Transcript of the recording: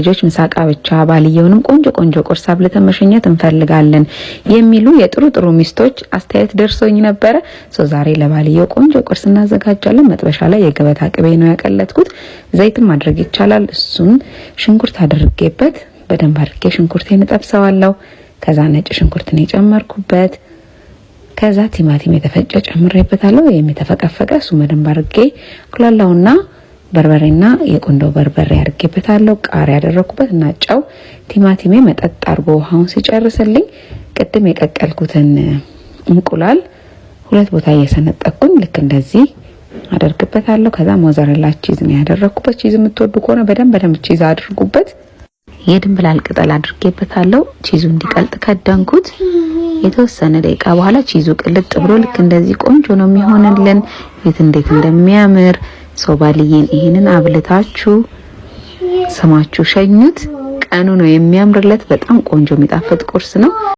ልጆች ምሳቃ ብቻ ባልየውንም ቆንጆ ቁርስ አብልተን መሸኘት እንፈልጋለን የሚሉ የጥሩ ሚስቶች አስተያየት ደርሶኝ ነበር። ዛሬ ለባልየው ቆንጆ ቁርስ እናዘጋጃለን። መጥበሻ ላይ የገበታ ቅቤ ነው ያቀለጥኩት። ዘይትም ማድረግ ይቻላል። እሱን ሽንኩርት አድርጌበት በደንብ አድርጌ ሽንኩርቴን እጠብሰዋለሁ። ከዛ ነጭ ሽንኩርት ነው የጨመርኩበት። ከዛ ቲማቲም የተፈጨ ጨምሬበታለሁ። የተፈቀፈቀ እሱ በደንብ አድርጌ ኩላላውና በርበሬና የቁንዶ በርበሬ አድርጌበታለሁ። ቃሪያ ያደረኩበት እና ጨው። ቲማቲሜ መጠጥ አድርጎ ውሃውን ሲጨርስልኝ ቅድም የቀቀልኩትን እንቁላል 2 ቦታ እየሰነጠቅኩኝ ልክ እንደዚህ አደርግበታለሁ። ከዛ ሞዘሬላ ቺዝ ነው ያደረኩበት። ቺዝ የምትወዱ ከሆነ በደንብ ቺዝ አድርጉበት። የድንብላል ቅጠል አድርጌበታለሁ። ቺዙ እንዲቀልጥ ከደንኩት። የተወሰነ ደቂቃ በኋላ ቺዙ ቅልጥ ብሎ ልክ እንደዚህ ቆንጆ ነው የሚሆንልን። እንዴት እንደሚያምር ባልየን ይሄንን አብልታችሁ ስማችሁ ሸኙት። ቀኑ ነው የሚያምርለት። በጣም ቆንጆ የሚጣፍጥ ቁርስ ነው።